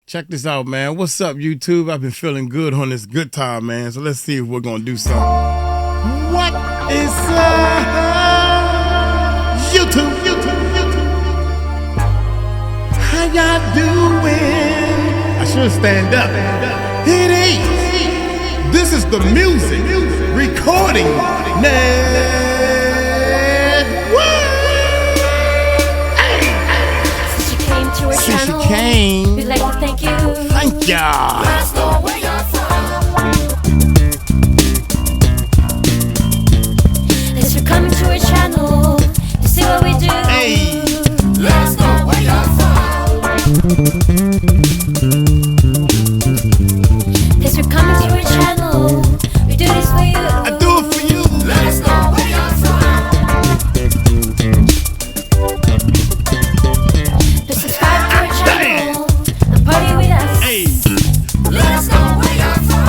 Check this out, man. What's up, YouTube? I've been feeling good on this good time, man. So let's see if we're gonna do something. What is up, YouTube? How y'all doing? I should stand up. It ain't. This is the music recording network. Since you came to our channel, we'd like to thank you. Thank y'all. Let's go where you're from. Thanks for coming to our channel to see what we do. Hey. Let's go where you're from. Thanks for coming to our channel. We do this for you. I do it for you. Let's go where you're from. Please subscribe to our channel and party with us. Hey. Let's go where you're from.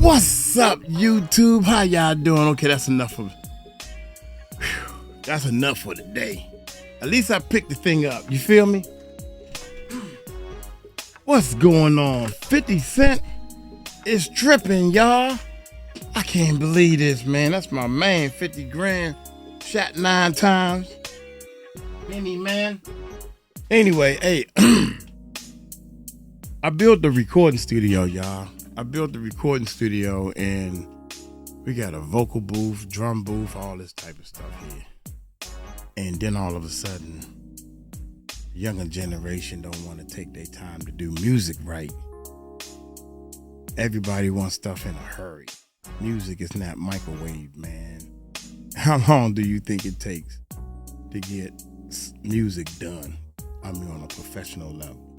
What's up, YouTube? How y'all doing? Okay, that's enough of. That's enough for today. At least I picked the thing up. You feel me? What's going on? 50 Cent is tripping, y'all. I can't believe this, man. That's my man. 50 grand. Shot 9 times. Any man. Anyway, hey. I built the recording studio, y'all. I built the recording studio and we got a vocal booth, drum booth, all this type of stuff here. And then all of a sudden, the younger generation don't want to take their time to do music right. Everybody wants stuff in a hurry. Music is not microwave, man. How long do you think it takes to get music done? I mean, on a professional level.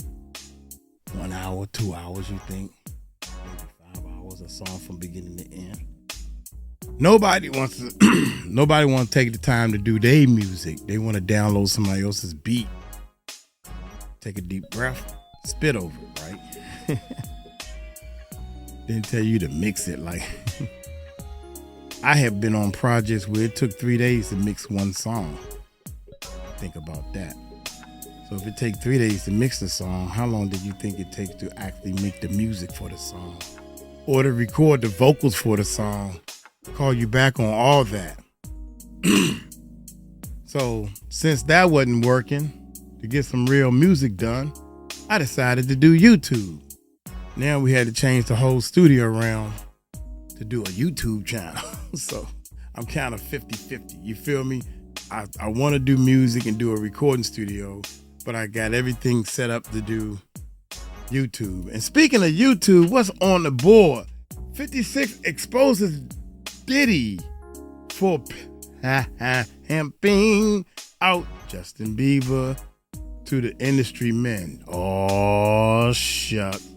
1 hour, 2 hours, you think? Maybe 5 hours, a song from beginning to end. Nobody wants to take the time to do their music. They want to download somebody else's beat. Take a deep breath, spit over it, right? Then tell you to mix it. Like I have been on projects where it took 3 days to mix one song. Think about that. So if it takes 3 days to mix the song, how long did you think it takes to actually make the music for the song? Or to record the vocals for the song? Call you back on all that. So since that wasn't working, to get some real music done, I decided to do YouTube. Now we had to change the whole studio around to do a YouTube channel. So I'm kind of 50-50. You feel me? I want to do music and do a recording studio, but I got everything set up to do YouTube. And speaking of YouTube, what's on the board? 56 exposes Diddy for pimping out Justin Bieber to the industry men. Oh, shucks.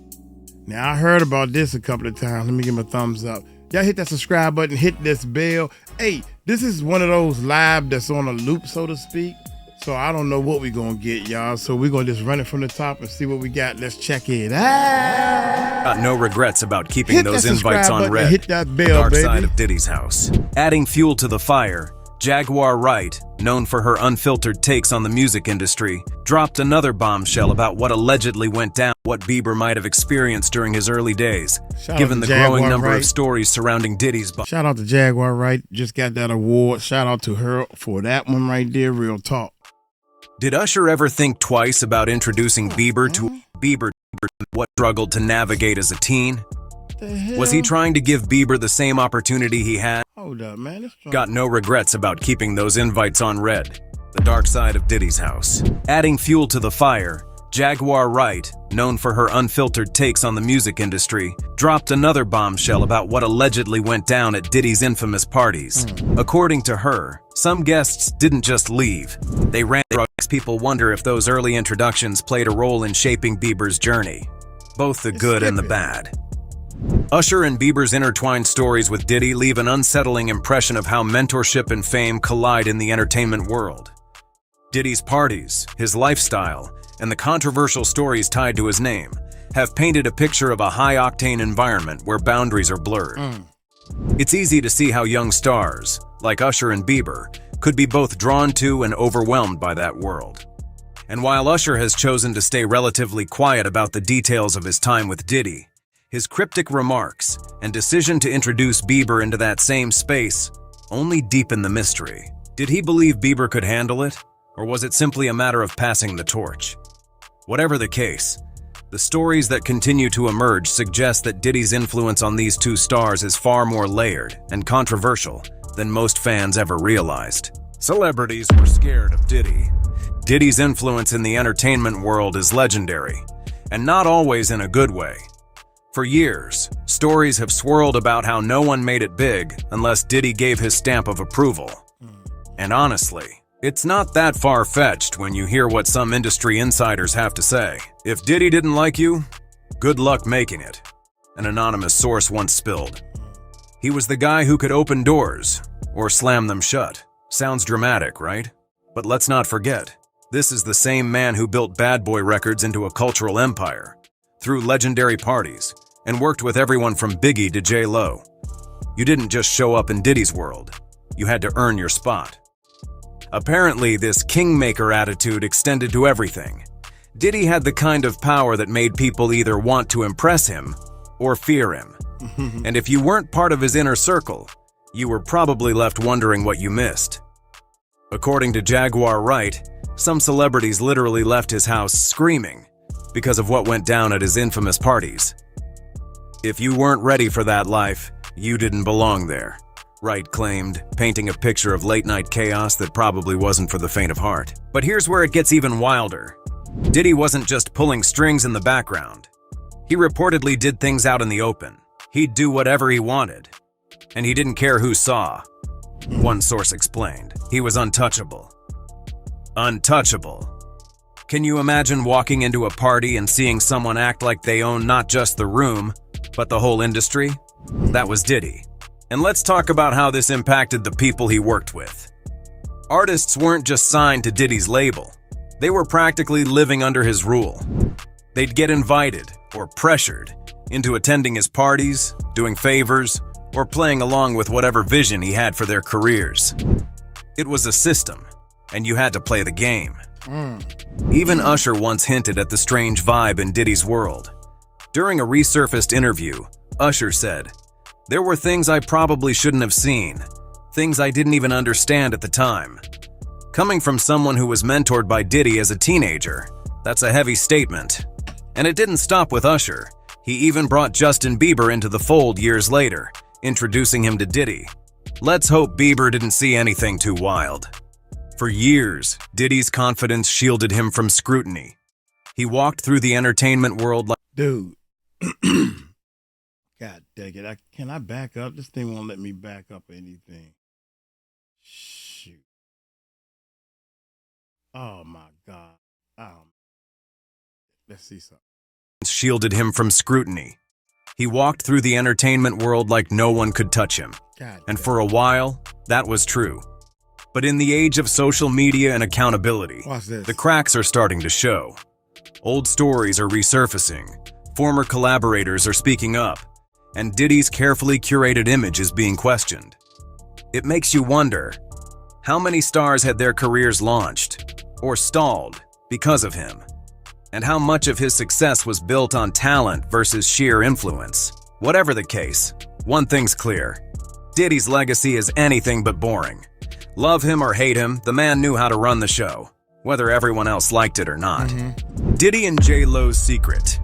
Now, I heard about this a couple of times. Let me give him a thumbs up. Y'all hit that subscribe button, hit this bell. Hey, this is one of those live that's on a loop, so to speak. So I don't know what we're going to get, y'all. So we're going to just run it from the top and see what we got. Let's check it out. Got no regrets about keeping those invites on red. Hit that bell, the dark baby. side of Diddy's house. Adding fuel to the fire, 𝗟𝗓𝗡𝗏, known for her unfiltered takes on the music industry, dropped another bombshell about what allegedly went down, what Bieber might have experienced during his early days, given the growing number of stories surrounding Diddy's. Shout out to 𝗟𝗓𝗡𝗏, just got that award. Shout out to her for that one right there, real talk. Did Usher ever think twice about introducing Bieber to what struggled to navigate as a teen? Was he trying to give Bieber the same opportunity he had? Hold up, man. Got no regrets about keeping those invites on red. The dark side of Diddy's house. Adding fuel to the fire, 𝗟𝗓𝗡𝗞𝗦, known for her unfiltered takes on the music industry, dropped another bombshell about what allegedly went down at Diddy's infamous parties. According to her, some guests didn't just leave. They ran drugs. People wonder if those early introductions played a role in shaping Bieber's journey, both the good and the bad. Usher and Bieber's intertwined stories with Diddy leave an unsettling impression of how mentorship and fame collide in the entertainment world. Diddy's parties, his lifestyle, and the controversial stories tied to his name have painted a picture of a high-octane environment where boundaries are blurred. It's easy to see how young stars, like Usher and Bieber, could be both drawn to and overwhelmed by that world. And while Usher has chosen to stay relatively quiet about the details of his time with Diddy, his cryptic remarks and decision to introduce Bieber into that same space only deepen the mystery. Did he believe Bieber could handle it, or was it simply a matter of passing the torch? Whatever the case, the stories that continue to emerge suggest that Diddy's influence on these two stars is far more layered and controversial than most fans ever realized. Celebrities were scared of Diddy. Diddy's influence in the entertainment world is legendary, and not always in a good way. For years, stories have swirled about how no one made it big unless Diddy gave his stamp of approval. And honestly, it's not that far-fetched when you hear what some industry insiders have to say. If Diddy didn't like you, good luck making it, an anonymous source once spilled. He was the guy who could open doors or slam them shut. Sounds dramatic, right? But let's not forget, this is the same man who built Bad Boy Records into a cultural empire, threw legendary parties, and worked with everyone from Biggie to J.Lo. You didn't just show up in Diddy's world. You had to earn your spot. Apparently, this kingmaker attitude extended to everything. Diddy had the kind of power that made people either want to impress him or fear him. And if you weren't part of his inner circle, you were probably left wondering what you missed. According to 𝗟𝗓𝗡𝗞𝗦, some celebrities literally left his house screaming because of what went down at his infamous parties. If you weren't ready for that life, you didn't belong there, Wright claimed, painting a picture of late-night chaos that probably wasn't for the faint of heart. But here's where it gets even wilder. Diddy wasn't just pulling strings in the background. He reportedly did things out in the open. He'd do whatever he wanted, and he didn't care who saw. One source explained, he was untouchable. Untouchable. Can you imagine walking into a party and seeing someone act like they own not just the room, but the whole industry? That was Diddy. And let's talk about how this impacted the people he worked with. Artists weren't just signed to Diddy's label. They were practically living under his rule. They'd get invited, or pressured, into attending his parties, doing favors, or playing along with whatever vision he had for their careers. It was a system, and you had to play the game. Even Usher once hinted at the strange vibe in Diddy's world. During a resurfaced interview, Usher said, "There were things I probably shouldn't have seen, things I didn't even understand at the time." Coming from someone who was mentored by Diddy as a teenager, that's a heavy statement. And it didn't stop with Usher. He even brought Justin Bieber into the fold years later, introducing him to Diddy. Let's hope Bieber didn't see anything too wild. For years, Diddy's confidence shielded him from scrutiny. He walked through the entertainment world like— Dude. God dang it. Can I back up? This thing won't let me back up anything. Shoot. Oh, my God. Let's see something. Shielded him from scrutiny. He walked through the entertainment world like no one could touch him. And for a while, that was true. But in the age of social media and accountability, the cracks are starting to show. Old stories are resurfacing, former collaborators are speaking up, and Diddy's carefully curated image is being questioned. It makes you wonder, how many stars had their careers launched or stalled because of him? And how much of his success was built on talent versus sheer influence? Whatever the case, one thing's clear. Diddy's legacy is anything but boring. Love him or hate him, the man knew how to run the show, whether everyone else liked it or not. Diddy and J.Lo's secret.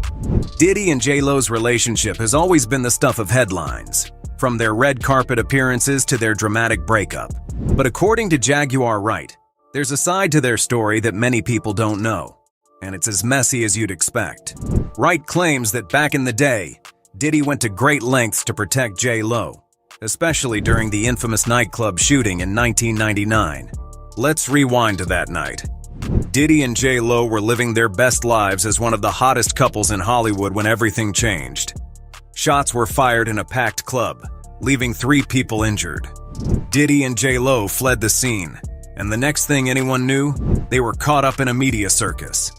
Diddy and J.Lo's relationship has always been the stuff of headlines, from their red carpet appearances to their dramatic breakup. But according to 𝗟𝗓𝗡𝗞𝗦, there's a side to their story that many people don't know. and it's as messy as you'd expect. Wright claims that back in the day, Diddy went to great lengths to protect J.Lo, especially during the infamous nightclub shooting in 1999. Let's rewind to that night. Diddy and J.Lo were living their best lives as one of the hottest couples in Hollywood when everything changed. Shots were fired in a packed club, leaving 3 people injured. Diddy and J.Lo fled the scene, and the next thing anyone knew, they were caught up in a media circus.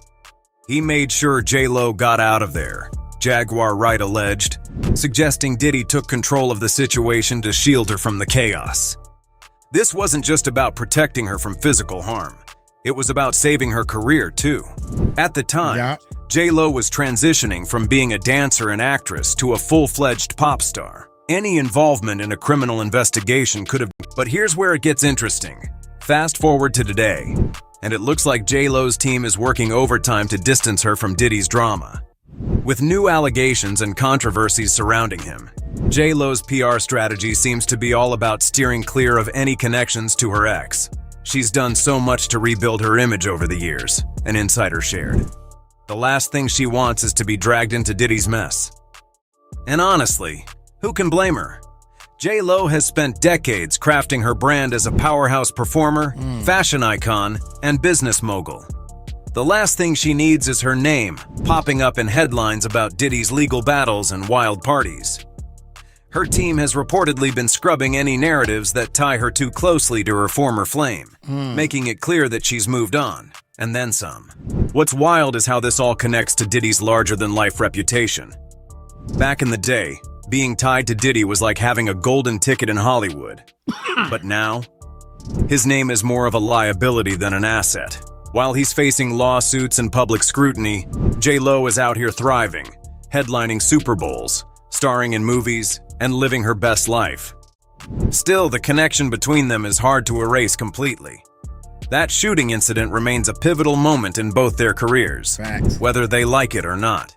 He made sure J.Lo got out of there, Jaguar Wright alleged, suggesting Diddy took control of the situation to shield her from the chaos. This wasn't just about protecting her from physical harm. It was about saving her career, too. At the time, J.Lo was transitioning from being a dancer and actress to a full-fledged pop star. Any involvement in a criminal investigation could have... But here's where it gets interesting. Fast forward to today, and it looks like J.Lo's team is working overtime to distance her from Diddy's drama. With new allegations and controversies surrounding him, J.Lo's PR strategy seems to be all about steering clear of any connections to her ex. She's done so much to rebuild her image over the years, an insider shared. The last thing she wants is to be dragged into Diddy's mess. And honestly, who can blame her? J.Lo has spent decades crafting her brand as a powerhouse performer, fashion icon, and business mogul. The last thing she needs is her name popping up in headlines about Diddy's legal battles and wild parties. Her team has reportedly been scrubbing any narratives that tie her too closely to her former flame, making it clear that she's moved on, and then some. What's wild is how this all connects to Diddy's larger-than-life reputation. Back in the day, being tied to Diddy was like having a golden ticket in Hollywood. But now, his name is more of a liability than an asset. While he's facing lawsuits and public scrutiny, J.Lo is out here thriving, headlining Super Bowls, starring in movies, and living her best life. Still, the connection between them is hard to erase completely. That shooting incident remains a pivotal moment in both their careers, whether they like it or not.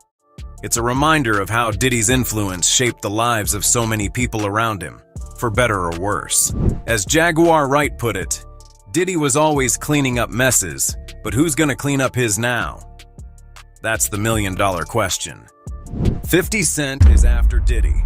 It's a reminder of how Diddy's influence shaped the lives of so many people around him, for better or worse. As Jaguar Wright put it, Diddy was always cleaning up messes, but who's gonna clean up his now? That's the million-dollar question. 50 Cent is after Diddy.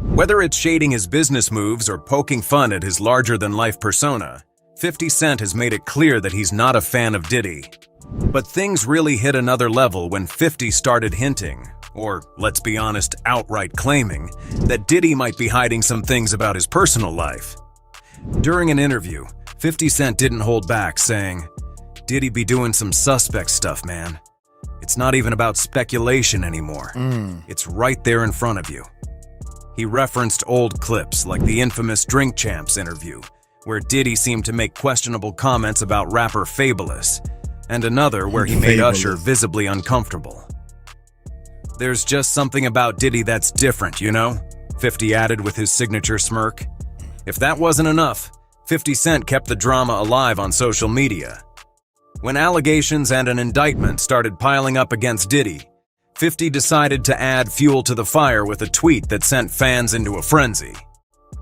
Whether it's shading his business moves or poking fun at his larger-than-life persona, 50 Cent has made it clear that he's not a fan of Diddy. But things really hit another level when 50 started hinting, or let's be honest, outright claiming, that Diddy might be hiding some things about his personal life. During an interview, 50 Cent didn't hold back, saying, "Diddy be doing some suspect stuff, man. It's not even about speculation anymore. It's right there in front of you." He referenced old clips like the infamous Drink Champs interview, where Diddy seemed to make questionable comments about rapper Fabolous, and another where he made Usher visibly uncomfortable. "There's just something about Diddy that's different, you know?" 50 added with his signature smirk. If that wasn't enough, 50 Cent kept the drama alive on social media. When allegations and an indictment started piling up against Diddy, 50 decided to add fuel to the fire with a tweet that sent fans into a frenzy.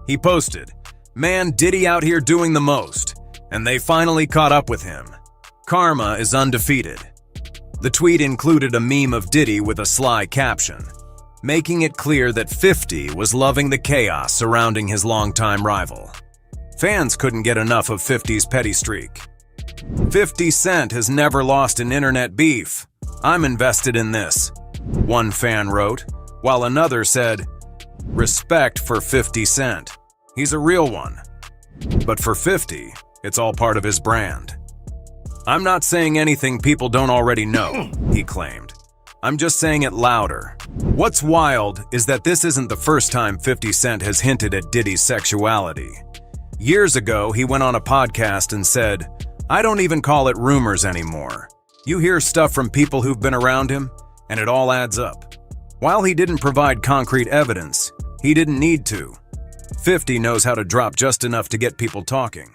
He posted, "Man, Diddy out here doing the most, and they finally caught up with him. Karma is undefeated." The tweet included a meme of Diddy with a sly caption, making it clear that 50 was loving the chaos surrounding his longtime rival. Fans couldn't get enough of 50's petty streak. 50 Cent has never lost an internet beef. I'm invested in this, one fan wrote, while another said, "Respect for 50 Cent. He's a real one." But for 50, it's all part of his brand. "I'm not saying anything people don't already know," he claimed. "I'm just saying it louder." What's wild is that this isn't the first time 50 Cent has hinted at Diddy's sexuality. Years ago, he went on a podcast and said, "I don't even call it rumors anymore. You hear stuff from people who've been around him, and it all adds up." While he didn't provide concrete evidence, he didn't need to. 50 knows how to drop just enough to get people talking.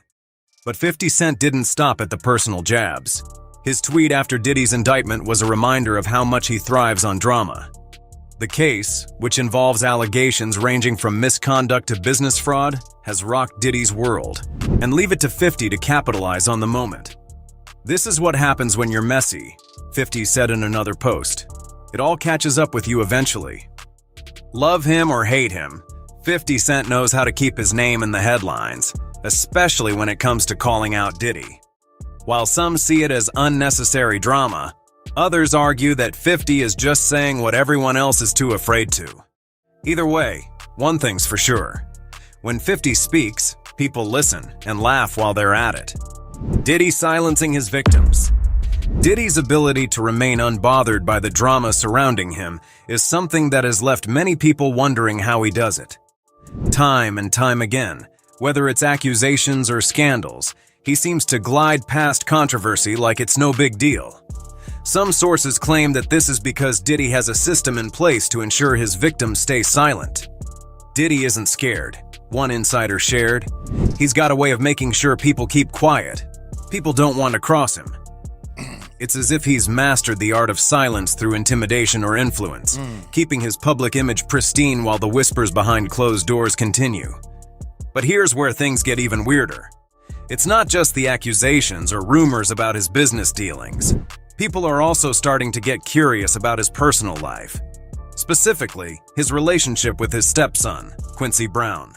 But 50 Cent didn't stop at the personal jabs. His tweet after Diddy's indictment was a reminder of how much he thrives on drama. The case, which involves allegations ranging from misconduct to business fraud, has rocked Diddy's world, and leave it to 50 to capitalize on the moment. This is what happens when you're messy, 50 said in another post. It all catches up with you eventually. Love him or hate him, 50 Cent knows how to keep his name in the headlines, especially when it comes to calling out Diddy. While some see it as unnecessary drama, others argue that 50 is just saying what everyone else is too afraid to. Either way, one thing's for sure. When 50 speaks, people listen and laugh while they're at it. Diddy silencing his victims. Diddy's ability to remain unbothered by the drama surrounding him is something that has left many people wondering how he does it. Time and time again, whether it's accusations or scandals, he seems to glide past controversy like it's no big deal. Some sources claim that this is because Diddy has a system in place to ensure his victims stay silent. Diddy isn't scared, one insider shared. He's got a way of making sure people keep quiet. People don't want to cross him. It's as if he's mastered the art of silence through intimidation or influence, keeping his public image pristine while the whispers behind closed doors continue. But here's where things get even weirder. It's not just the accusations or rumors about his business dealings. People are also starting to get curious about his personal life. Specifically, his relationship with his stepson, Quincy Brown.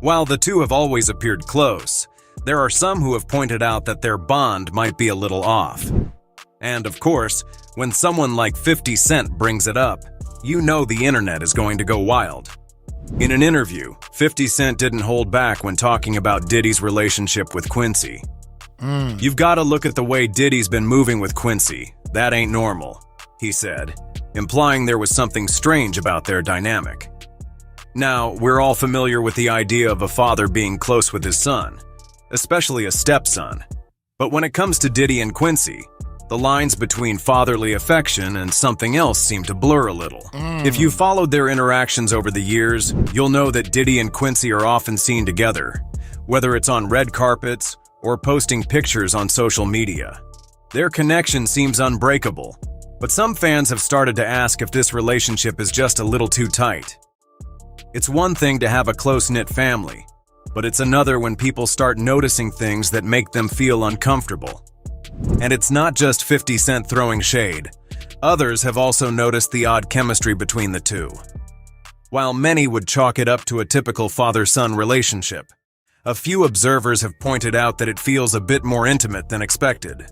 While the two have always appeared close, there are some who have pointed out that their bond might be a little off. And of course, when someone like 50 Cent brings it up, you know the internet is going to go wild. In an interview, 50 Cent didn't hold back when talking about Diddy's relationship with Quincy. You've got to look at the way Diddy's been moving with Quincy. That ain't normal, he said, implying there was something strange about their dynamic. Now, we're all familiar with the idea of a father being close with his son, especially a stepson. But when it comes to Diddy and Quincy, the lines between fatherly affection and something else seem to blur a little. If you followed their interactions over the years, you'll know that Diddy and Quincy are often seen together, whether it's on red carpets or posting pictures on social media. Their connection seems unbreakable, but some fans have started to ask if this relationship is just a little too tight. It's one thing to have a close-knit family, but it's another when people start noticing things that make them feel uncomfortable. And it's not just 50 Cent throwing shade. Others have also noticed the odd chemistry between the two. While many would chalk it up to a typical father-son relationship, a few observers have pointed out that it feels a bit more intimate than expected.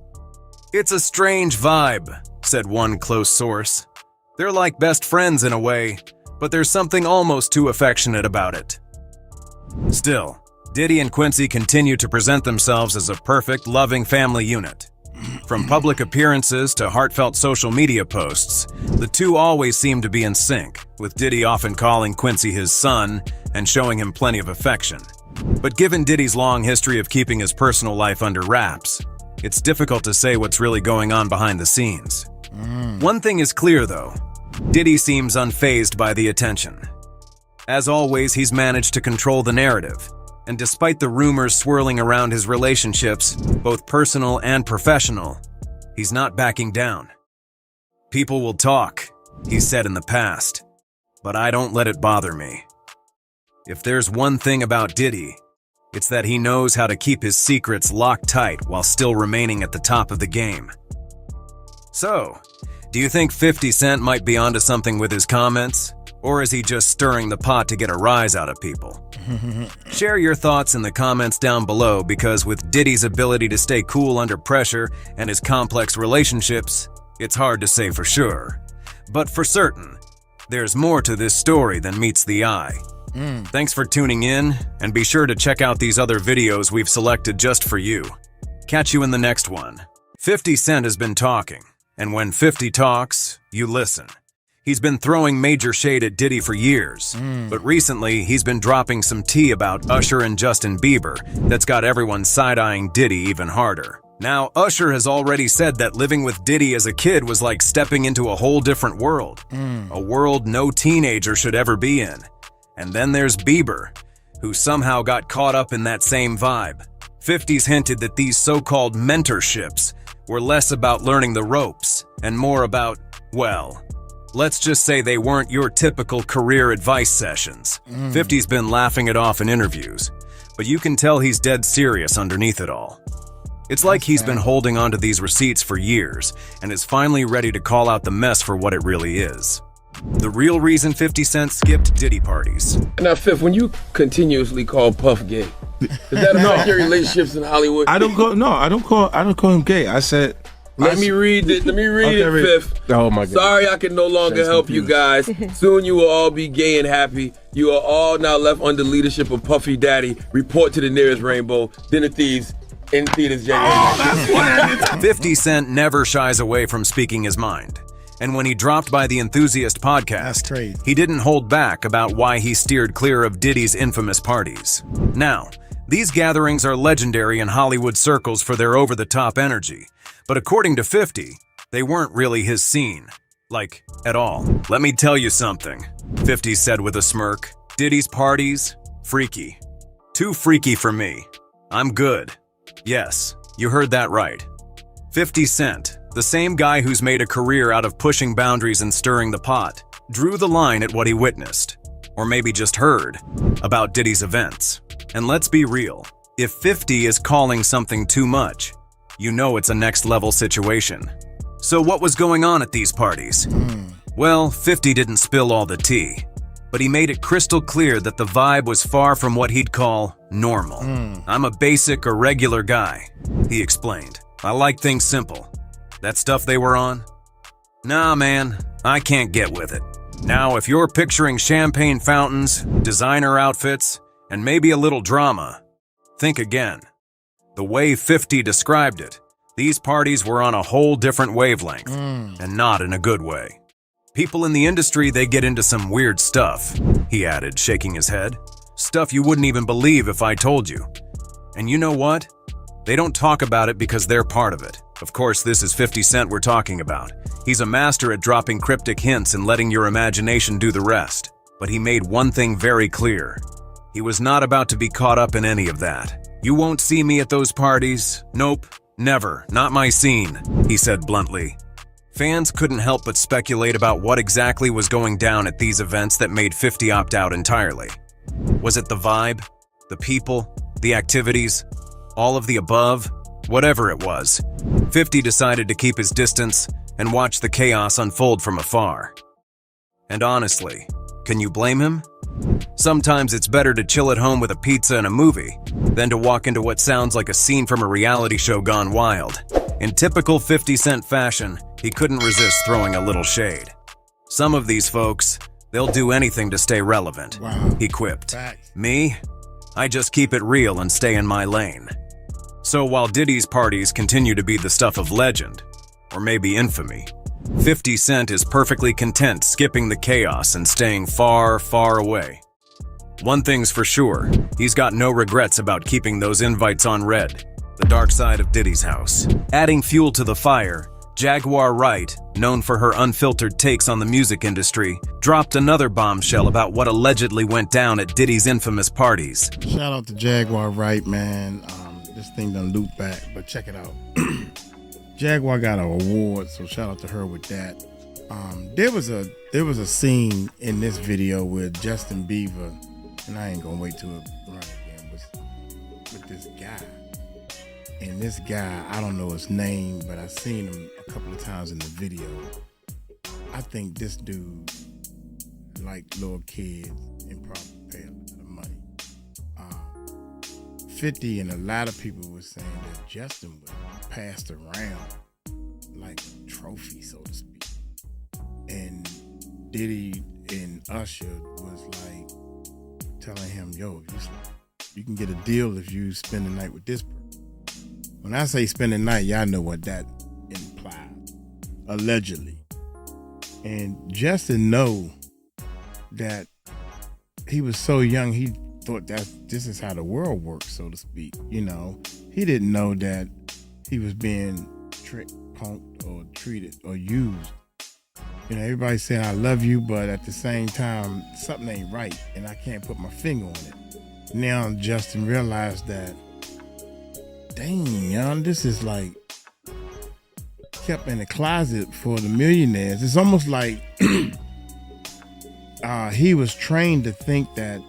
"It's a strange vibe," said one close source. "They're like best friends in a way, but there's something almost too affectionate about it." Still, Diddy and Quincy continue to present themselves as a perfect, loving family unit. From public appearances to heartfelt social media posts, the two always seem to be in sync, with Diddy often calling Quincy his son and showing him plenty of affection. But given Diddy's long history of keeping his personal life under wraps, it's difficult to say what's really going on behind the scenes. One thing is clear though, Diddy seems unfazed by the attention. As always, he's managed to control the narrative, and despite the rumors swirling around his relationships, both personal and professional, he's not backing down. "People will talk," he said in the past, "but I don't let it bother me." If there's one thing about Diddy, it's that he knows how to keep his secrets locked tight while still remaining at the top of the game. So, do you think 50 Cent might be onto something with his comments? Or is he just stirring the pot to get a rise out of people? Share your thoughts in the comments down below, because with Diddy's ability to stay cool under pressure and his complex relationships, it's hard to say for sure. But for certain, there's more to this story than meets the eye. Thanks for tuning in, and be sure to check out these other videos we've selected just for you. Catch you in the next one. 50 Cent has been talking, and when 50 talks, you listen. He's been throwing major shade at Diddy for years, but recently he's been dropping some tea about Usher and Justin Bieber that's got everyone side-eyeing Diddy even harder. Now, Usher has already said that living with Diddy as a kid was like stepping into a whole different world, a world no teenager should ever be in. And then there's Bieber, who somehow got caught up in that same vibe. 50's hinted that these so-called mentorships were less about learning the ropes and more about, well, let's just say they weren't your typical career advice sessions. 50's been laughing it off in interviews, but you can tell he's dead serious underneath it all. It's like he's been holding onto these receipts for years and is finally ready to call out the mess for what it really is. The real reason 50 Cent skipped Diddy parties. Now, Fifth, when you continuously call Puff gay, does that affect your relationships in Hollywood? I don't call him gay. I said. Let me read it, Fifth. Oh my God. Sorry I can no longer help you guys. Soon you will all be gay and happy. You are all now left under leadership of Puffy Daddy. Report to the nearest rainbow. Dinner Thieves in theaters January. 50 Cent never shies away from speaking his mind. And when he dropped by the Enthusiast podcast, he didn't hold back about why he steered clear of Diddy's infamous parties. Now, these gatherings are legendary in Hollywood circles for their over-the-top energy. But according to 50, they weren't really his scene. Like, at all. Let me tell you something, 50 said with a smirk. Diddy's parties? Freaky. Too freaky for me. I'm good. Yes, you heard that right. 50 Cent, the same guy who's made a career out of pushing boundaries and stirring the pot, drew the line at what he witnessed, or maybe just heard, about Diddy's events. And let's be real, if 50 is calling something too much, you know it's a next-level situation. So what was going on at these parties? Well, 50 didn't spill all the tea, but he made it crystal clear that the vibe was far from what he'd call normal. I'm a basic or regular guy, he explained. I like things simple. That stuff they were on? Nah, man, I can't get with it. Now, if you're picturing champagne fountains, designer outfits, and maybe a little drama, think again. The way 50 described it, these parties were on a whole different wavelength, and not in a good way. People in the industry, they get into some weird stuff, he added, shaking his head. Stuff you wouldn't even believe if I told you. And you know what? They don't talk about it because they're part of it. Of course, this is 50 Cent we're talking about. He's a master at dropping cryptic hints and letting your imagination do the rest. But he made one thing very clear. He was not about to be caught up in any of that. You won't see me at those parties. Nope, never, not my scene, he said bluntly. Fans couldn't help but speculate about what exactly was going down at these events that made 50 opt out entirely. Was it the vibe, the people, the activities, all of the above? Whatever it was, 50 decided to keep his distance and watch the chaos unfold from afar. And honestly, can you blame him? Sometimes it's better to chill at home with a pizza and a movie than to walk into what sounds like a scene from a reality show gone wild. In typical 50 Cent fashion, he couldn't resist throwing a little shade. Some of these folks, they'll do anything to stay relevant, he quipped. Me? I just keep it real and stay in my lane. So while Diddy's parties continue to be the stuff of legend, or maybe infamy, 50 Cent is perfectly content skipping the chaos and staying far, far away. One thing's for sure, he's got no regrets about keeping those invites on red, the dark side of Diddy's house. Adding fuel to the fire, 𝗟𝗓𝗡𝗞𝗦, known for her unfiltered takes on the music industry, dropped another bombshell about what allegedly went down at Diddy's infamous parties. Shout out to 𝗟𝗓𝗡𝗞𝗦, man. This thing done looped back, but check it out. Jaguar got an award, so shout out to her with that. There was a scene in this video with Justin Bieber, and I ain't gonna wait till it run again, with this guy. And this guy, I don't know his name, but I've seen him a couple of times in the video. I think this dude like little kids and probably pay a lot of money. 50 and a lot of people were saying that Justin was passed around like a trophy, so to speak. And Diddy and Usher was like telling him, yo, you can get a deal if you spend the night with this person. When I say spend the night, y'all know what that implies, allegedly. And Justin know that he was so young, he thought that this is how the world works, so to speak. You know, he didn't know that he was being tricked, punked, or treated, or used. You know, everybody's saying, I love you, but at the same time, something ain't right, and I can't put my finger on it. Now Justin realized that, dang, young, this is like kept in the closet for the millionaires. It's almost like he was trained to think that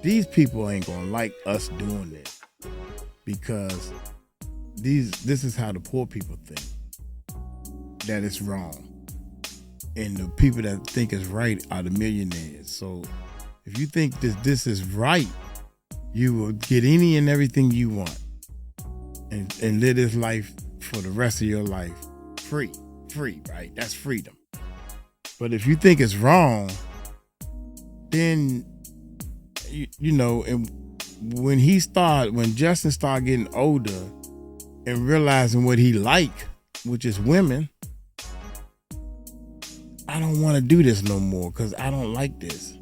these people ain't gonna like us doing this because this is how the poor people think, that it's wrong. And the people that think it's right are the millionaires. So if you think this is right, you will get any and everything you want and live this life for the rest of your life free, right? That's freedom. But if you think it's wrong, then you know, and when Justin started getting older and realizing what he liked, which is women, I don't want to do this no more because I don't like this.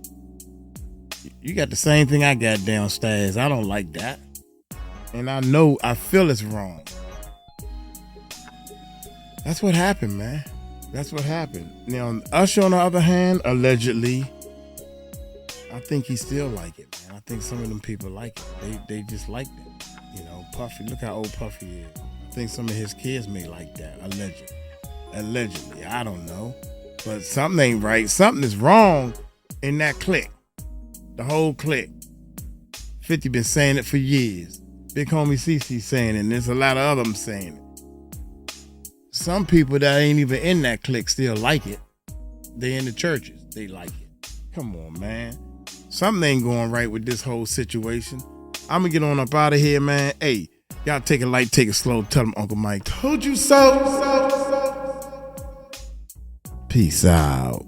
You got the same thing I got downstairs. I don't like that. And I feel it's wrong. That's what happened, man. That's what happened. Now, Usher, on the other hand, allegedly, I think he still like it, man. I think some of them people like it. They just like it. You know, Puffy, look how old Puffy is. I think some of his kids may like that, allegedly. I don't know. But something ain't right. Something is wrong in that clique. The whole clique. 50 been saying it for years. Big homie CC saying it, and there's a lot of other them saying it. Some people that ain't even in that clique still like it. They in the churches. They like it. Come on, man. Something ain't going right with this whole situation. I'm going to get on up out of here, man. Hey, y'all take it light, take it slow. Tell them Uncle Mike told you so. Peace out.